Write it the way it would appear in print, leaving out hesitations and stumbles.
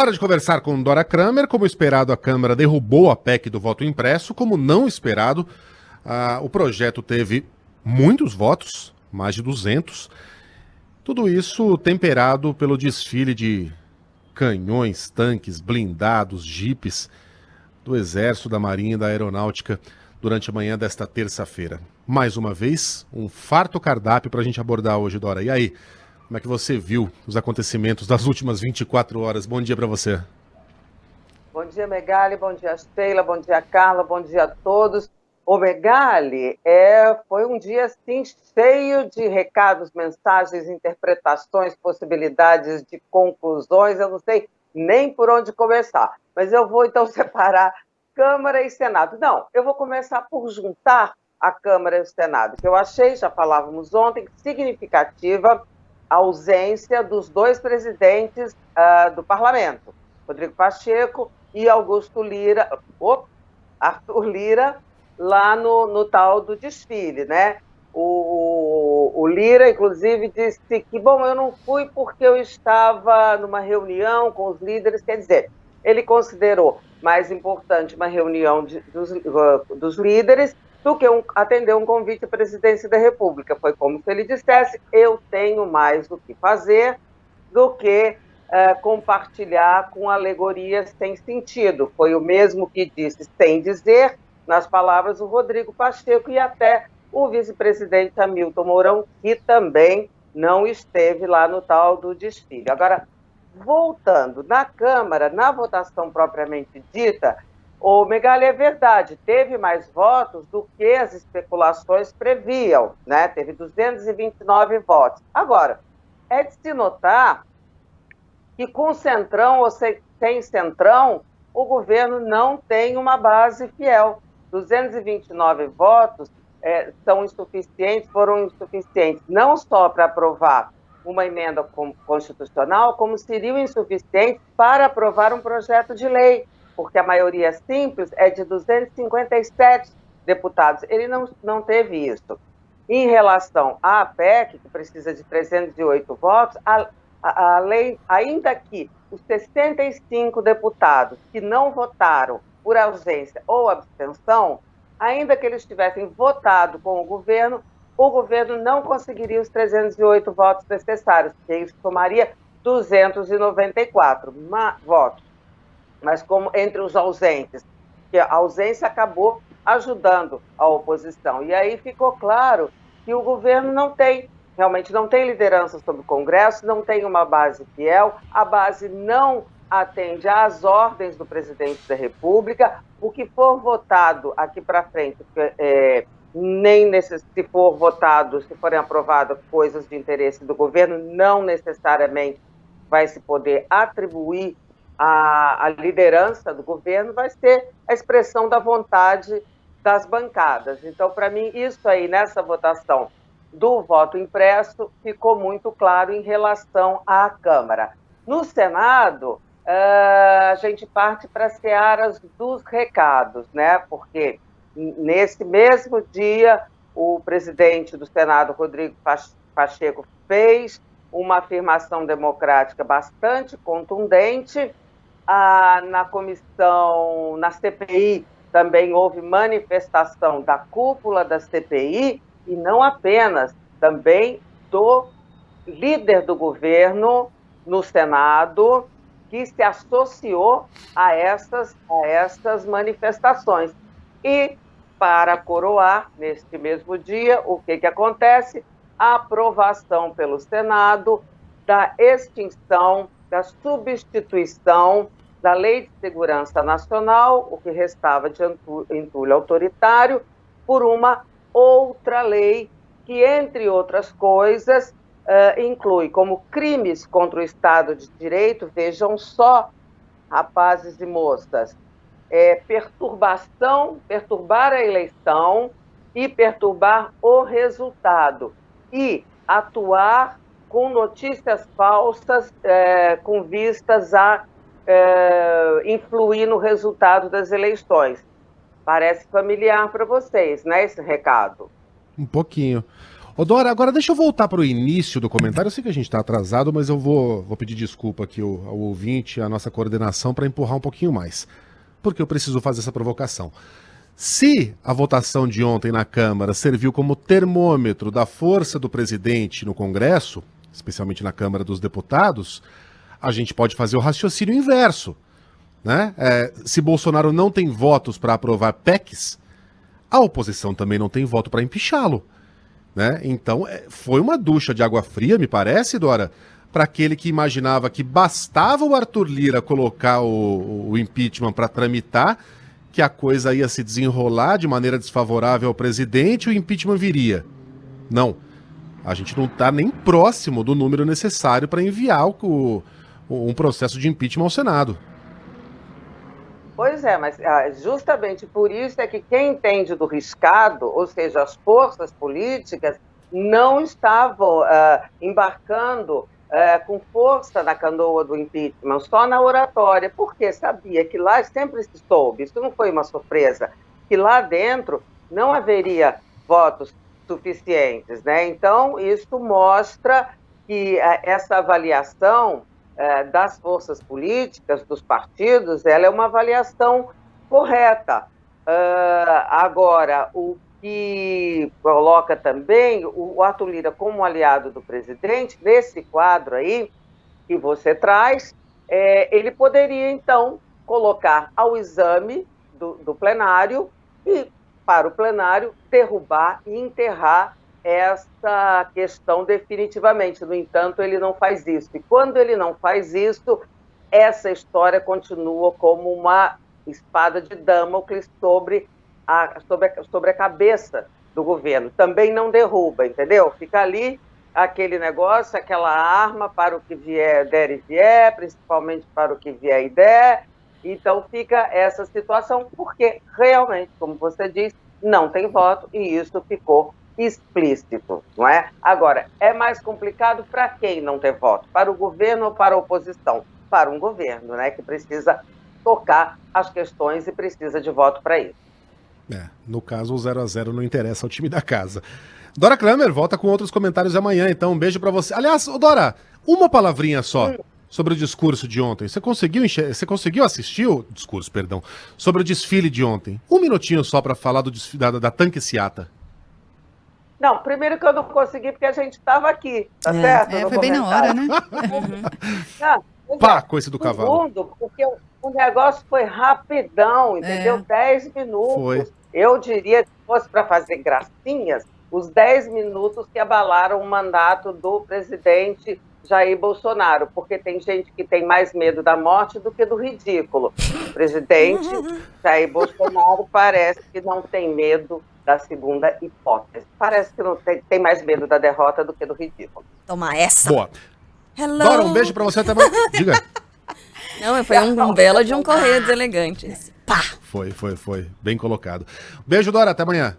Hora de conversar com Dora Kramer. Como esperado, a Câmara derrubou a PEC do voto impresso. Como não esperado, o projeto teve muitos votos, mais de 200. Tudo isso temperado pelo desfile de canhões, tanques, blindados, jipes do Exército, da Marinha e da Aeronáutica durante a manhã desta terça-feira. Mais uma vez, um farto cardápio para a gente abordar hoje, Dora. E aí, como é que você viu os acontecimentos das últimas 24 horas? Bom dia para você. Bom dia, Megali, bom dia, Sheila, bom dia, Carla, bom dia a todos. O Megali, foi um dia assim, cheio de recados, mensagens, interpretações, possibilidades de conclusões. Eu não sei nem por onde começar, mas eu vou então separar Câmara e Senado. Não, eu vou começar por juntar a Câmara e o Senado, que eu achei, já falávamos ontem, significativa a ausência dos dois presidentes do Parlamento, Rodrigo Pacheco e Arthur Lira, lá no tal do desfile, né? O Lira, inclusive, disse que, bom, eu não fui porque eu estava numa reunião com os líderes, quer dizer, ele considerou mais importante uma reunião dos líderes do que atender um convite à presidência da República. Foi como se ele dissesse, eu tenho mais o que fazer do que compartilhar com alegorias sem sentido. Foi o mesmo que disse sem dizer, nas palavras do Rodrigo Pacheco, e até o vice-presidente Hamilton Mourão, que também não esteve lá no tal do desfile. Agora, voltando na Câmara, na votação propriamente dita, o Megali, é verdade, teve mais votos do que as especulações previam, né? Teve 229 votos. Agora, é de se notar que com Centrão ou sem Centrão, o governo não tem uma base fiel. 229 votos foram insuficientes não só para aprovar uma emenda constitucional, como seriam insuficientes para aprovar um projeto de lei, porque a maioria simples é de 257 deputados. Ele não teve isso. Em relação à PEC, que precisa de 308 votos, a lei, ainda que os 65 deputados que não votaram por ausência ou abstenção, ainda que eles tivessem votado com o governo não conseguiria os 308 votos necessários, porque isso somaria 294 votos. Mas como entre os ausentes, que a ausência acabou ajudando a oposição. E aí ficou claro que o governo realmente não tem liderança sobre o Congresso, não tem uma base fiel, a base não atende às ordens do presidente da República. O que for votado aqui para frente, se forem aprovadas coisas de interesse do governo, não necessariamente vai se poder atribuir a liderança do governo, vai ser a expressão da vontade das bancadas. Então, para mim, isso aí, nessa votação do voto impresso, ficou muito claro em relação à Câmara. No Senado, a gente parte para as searas dos recados, né? Porque nesse mesmo dia, o presidente do Senado, Rodrigo Pacheco, fez uma afirmação democrática bastante contundente. Na comissão, na CPI, também houve manifestação da cúpula da CPI, e não apenas, também do líder do governo no Senado, que se associou a essas manifestações. E, para coroar, neste mesmo dia, o que acontece? A aprovação pelo Senado da extinção, da substituição da Lei de Segurança Nacional, o que restava de entulho autoritário, por uma outra lei que, entre outras coisas, inclui como crimes contra o Estado de Direito, vejam só, rapazes e moças, perturbar a eleição e perturbar o resultado, e atuar com notícias falsas com vistas a influir no resultado das eleições. Parece familiar para vocês, né, esse recado? Um pouquinho. Ô Dora, agora deixa eu voltar para o início do comentário. Eu sei que a gente está atrasado, mas eu vou pedir desculpa aqui ao ouvinte, à nossa coordenação, para empurrar um pouquinho mais. Porque eu preciso fazer essa provocação. Se a votação de ontem na Câmara serviu como termômetro da força do presidente no Congresso, especialmente na Câmara dos Deputados, a gente pode fazer o raciocínio inverso, né? Se Bolsonaro não tem votos para aprovar PECs, a oposição também não tem voto para empichá-lo, né? Então, foi uma ducha de água fria, me parece, Dora, para aquele que imaginava que bastava o Arthur Lira colocar o impeachment para tramitar, que a coisa ia se desenrolar de maneira desfavorável ao presidente e o impeachment viria. Não. A gente não está nem próximo do número necessário para enviar um processo de impeachment ao Senado. Pois é, mas justamente por isso é que quem entende do riscado, ou seja, as forças políticas, não estavam embarcando com força na canoa do impeachment, só na oratória, porque sabia que lá sempre se soube, isso não foi uma surpresa, que lá dentro não haveria votos suficientes, né? Então, isso mostra que essa avaliação das forças políticas, dos partidos, ela é uma avaliação correta. Agora, o que coloca também o Arthur Lira como aliado do presidente, nesse quadro aí que você traz, ele poderia, então, colocar ao exame do plenário e, para o plenário, derrubar e enterrar essa questão definitivamente. No entanto, ele não faz isso. E quando ele não faz isso, essa história continua como uma espada de Damocles sobre a cabeça do governo. Também não derruba, entendeu? Fica ali aquele negócio, aquela arma para o que der e vier, principalmente para o que vier e der. Então fica essa situação, porque realmente, como você disse, não tem voto e isso ficou explícito, não é? Agora, é mais complicado para quem não ter voto? Para o governo ou para a oposição? Para um governo, né, que precisa tocar as questões e precisa de voto para isso. No caso, o 0-0 não interessa ao time da casa. Dora Kramer volta com outros comentários amanhã, então um beijo pra você. Aliás, Dora, uma palavrinha só sobre o discurso de ontem. Você conseguiu assistir o discurso, perdão, sobre o desfile de ontem? Um minutinho só pra falar do desfile da Tanque Seata. Não, primeiro que eu não consegui porque a gente estava aqui, tá certo? Foi bem na hora, né? Pá, coisa do cavalo. Segundo, porque o negócio foi rapidão, entendeu? 10 minutos. Foi. Eu diria que fosse para fazer gracinhas, os 10 minutos que abalaram o mandato do presidente Jair Bolsonaro, porque tem gente que tem mais medo da morte do que do ridículo. O presidente Jair Bolsonaro parece que não tem medo da segunda hipótese. Parece que não tem mais medo da derrota do que do ridículo. Toma essa. Boa. Hello. Dora, um beijo pra você até amanhã. Diga. Não, foi um belo de um correio deselegante. Pá. Foi. Bem colocado. Beijo, Dora, até amanhã.